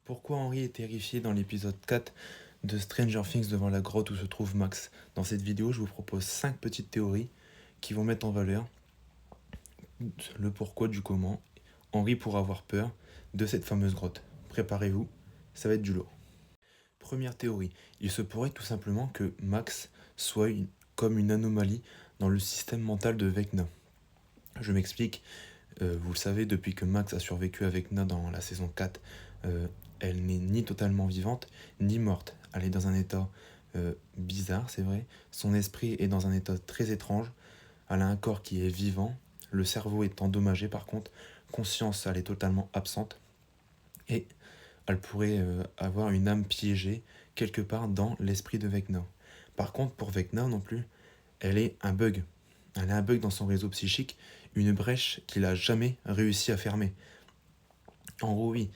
Pourquoi Henry est terrifié dans l'épisode 4 de Stranger Things devant la grotte où se trouve Max? Dans cette vidéo, je vous propose 5 petites théories qui vont mettre en valeur le pourquoi du comment Henry pourra avoir peur de cette fameuse grotte. Préparez-vous, ça va être du lourd. Première théorie, il se pourrait tout simplement que Max soit comme une anomalie dans le système mental de Vecna. Je m'explique, vous le savez, depuis que Max a survécu avec Na dans la saison 4, elle n'est ni totalement vivante, ni morte. Elle est dans un état bizarre, c'est vrai. Son esprit est dans un état très étrange. Elle a un corps qui est vivant. Le cerveau est endommagé par contre. Conscience, elle est totalement absente. Et elle pourrait avoir une âme piégée quelque part dans l'esprit de Vecna. Par contre, pour Vecna non plus, elle est un bug. Elle a un bug dans son réseau psychique, une brèche qu'il n'a jamais réussi à fermer. En gros, oui,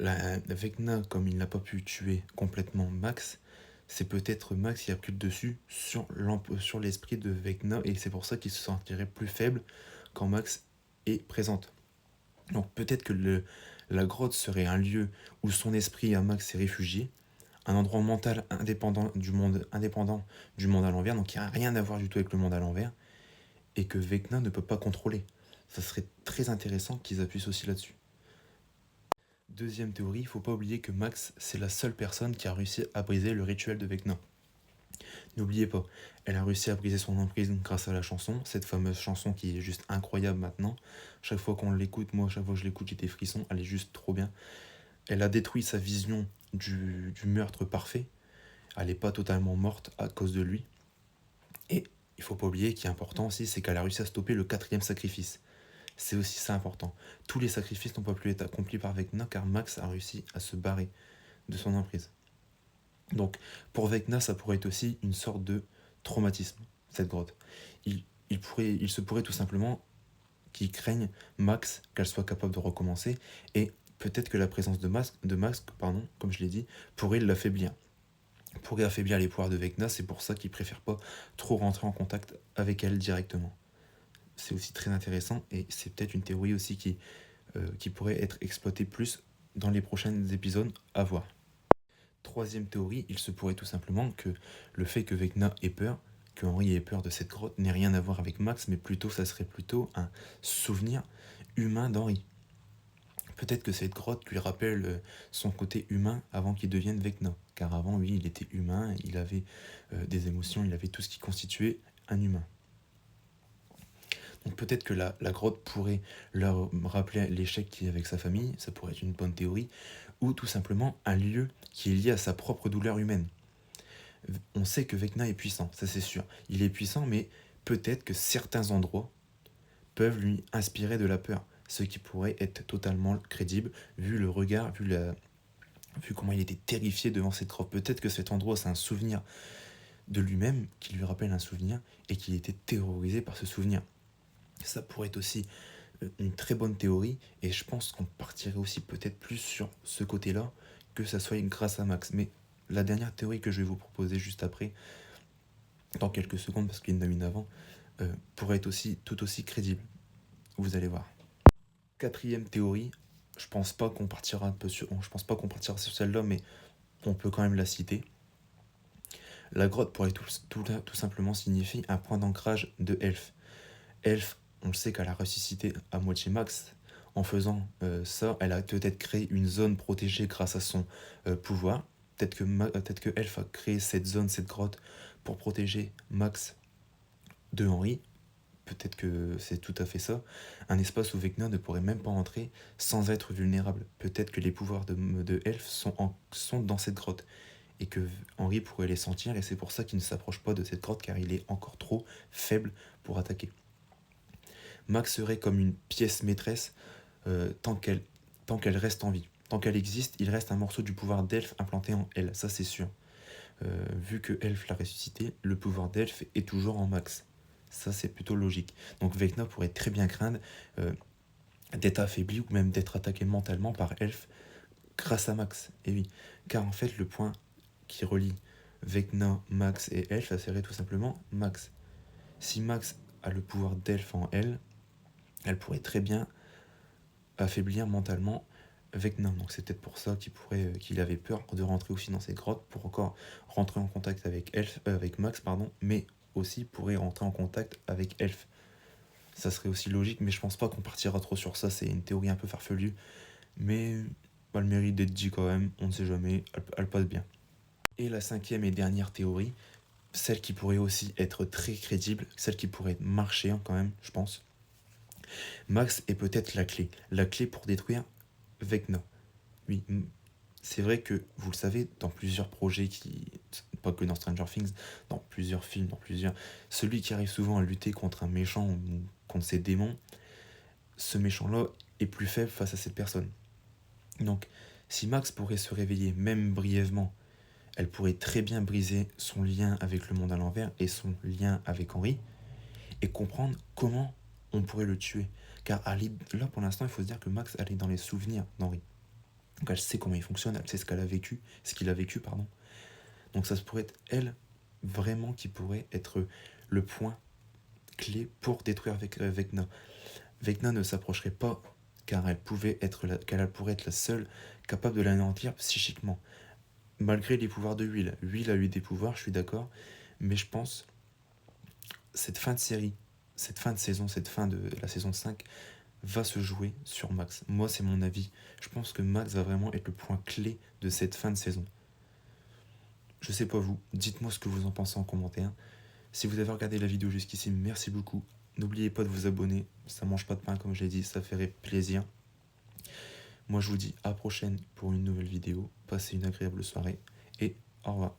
la Vecna, comme il n'a pas pu tuer complètement Max, c'est peut-être Max qui a pris le dessus sur l'esprit de Vecna, et c'est pour ça qu'il se sentirait plus faible quand Max est présente. Donc peut-être que la grotte serait un lieu où son esprit à Max s'est réfugié, un endroit mental indépendant du monde à l'envers, donc qui n'a rien à voir du tout avec le monde à l'envers, et que Vecna ne peut pas contrôler. Ça serait très intéressant qu'ils appuient aussi là-dessus. Deuxième théorie, il ne faut pas oublier que Max, c'est la seule personne qui a réussi à briser le rituel de Vecna. N'oubliez pas, elle a réussi à briser son emprise grâce à la chanson, cette fameuse chanson qui est juste incroyable maintenant. Chaque fois qu'on l'écoute, moi, chaque fois que je l'écoute, j'ai des frissons, elle est juste trop bien. Elle a détruit sa vision du meurtre parfait. Elle n'est pas totalement morte à cause de lui. Et il ne faut pas oublier, qui est important aussi, c'est qu'elle a réussi à stopper le 4e sacrifice. C'est aussi ça important. Tous les sacrifices n'ont pas pu être accomplis par Vecna car Max a réussi à se barrer de son emprise. Donc pour Vecna, ça pourrait être aussi une sorte de traumatisme, cette grotte. Il se pourrait tout simplement qu'il craigne Max, qu'elle soit capable de recommencer, et peut-être que la présence de Max, comme je l'ai dit, pourrait l'affaiblir. Pourrait affaiblir les pouvoirs de Vecna, c'est pour ça qu'il préfère pas trop rentrer en contact avec elle directement. C'est aussi très intéressant, et c'est peut-être une théorie aussi qui pourrait être exploitée plus dans les prochains épisodes à voir. Troisième théorie, il se pourrait tout simplement que le fait que Vecna ait peur, que Henry ait peur de cette grotte, n'ait rien à voir avec Max, mais ça serait plutôt un souvenir humain d'Henry. Peut-être que cette grotte lui rappelle son côté humain avant qu'il devienne Vecna. Car avant, oui, il était humain, il avait des émotions, il avait tout ce qui constituait un humain. Donc peut-être que la grotte pourrait leur rappeler l'échec qu'il y a avec sa famille, ça pourrait être une bonne théorie, ou tout simplement un lieu qui est lié à sa propre douleur humaine. On sait que Vecna est puissant, ça c'est sûr. Il est puissant, mais peut-être que certains endroits peuvent lui inspirer de la peur, ce qui pourrait être totalement crédible, vu le regard, vu comment il était terrifié devant cette grotte. Peut-être que cet endroit, c'est un souvenir de lui-même, qui lui rappelle un souvenir, et qu'il était terrorisé par ce souvenir. Ça pourrait être aussi une très bonne théorie, et je pense qu'on partirait aussi peut-être plus sur ce côté-là, que ça soit grâce à Max. Mais la dernière théorie que je vais vous proposer juste après, dans quelques secondes, parce qu'il y en a une avant, pourrait être aussi tout aussi crédible. Vous allez voir. Quatrième théorie, je pense pas qu'on partira sur celle-là, mais on peut quand même la citer. La grotte pourrait tout simplement signifier un point d'ancrage de Elf. Elf, on le sait qu'elle a ressuscité à moitié Max. En faisant ça, elle a peut-être créé une zone protégée grâce à son pouvoir. Peut-être que Elf a créé cette zone, cette grotte, pour protéger Max de Henry. Peut-être que c'est tout à fait ça. Un espace où Vecna ne pourrait même pas entrer sans être vulnérable. Peut-être que les pouvoirs de Elf sont dans cette grotte. Et que Henry pourrait les sentir, et c'est pour ça qu'il ne s'approche pas de cette grotte, car il est encore trop faible pour attaquer. Max serait comme une pièce maîtresse tant qu'elle reste en vie. Tant qu'elle existe, il reste un morceau du pouvoir d'Elf implanté en elle, ça c'est sûr. Vu que Elf l'a ressuscité, le pouvoir d'Elf est toujours en Max. Ça c'est plutôt logique. Donc Vecna pourrait très bien craindre d'être affaibli ou même d'être attaqué mentalement par Elf grâce à Max. Et oui, car en fait le point qui relie Vecna, Max et Elf, ça serait tout simplement Max. Si Max a le pouvoir d'Elf en elle, elle pourrait très bien affaiblir mentalement Vecna. Donc c'est peut-être pour ça qu'il avait peur de rentrer aussi dans cette grotte, pour encore rentrer en contact avec avec Max, pardon, mais aussi pourrait rentrer en contact avec Elf. Ça serait aussi logique, mais je pense pas qu'on partira trop sur ça, c'est une théorie un peu farfelue, mais elle mérite d'être dit quand même, on ne sait jamais, elle passe bien. Et la cinquième et dernière théorie, celle qui pourrait aussi être très crédible, celle qui pourrait marcher quand même, je pense. Max est peut-être la clé pour détruire Vecna. Oui, c'est vrai que, vous le savez, dans plusieurs projets pas que dans Stranger Things, dans plusieurs films, celui qui arrive souvent à lutter contre un méchant ou contre ses démons, ce méchant-là est plus faible face à cette personne. Donc, si Max pourrait se réveiller, même brièvement, elle pourrait très bien briser son lien avec le monde à l'envers et son lien avec Henry, et comprendre comment on pourrait le tuer. Car là, pour l'instant, il faut se dire que Max, elle est dans les souvenirs d'Henry. Donc elle sait comment il fonctionne, elle sait ce qu'elle a vécu, ce qu'il a vécu, pardon. Donc ça se pourrait être elle, vraiment, qui pourrait être le point clé pour détruire Vecna. Vecna ne s'approcherait pas, car elle pourrait être la seule capable de l'anéantir psychiquement. Malgré les pouvoirs de Will. Will a eu des pouvoirs, je suis d'accord, mais je pense cette fin de série, cette fin de saison, cette fin de la saison 5 va se jouer sur Max. Moi, c'est mon avis. Je pense que Max va vraiment être le point clé de cette fin de saison. Je sais pas vous, dites-moi ce que vous en pensez en commentaire. Si vous avez regardé la vidéo jusqu'ici, merci beaucoup. N'oubliez pas de vous abonner, ça mange pas de pain comme je l'ai dit, ça ferait plaisir. Moi je vous dis à la prochaine pour une nouvelle vidéo. Passez une agréable soirée et au revoir.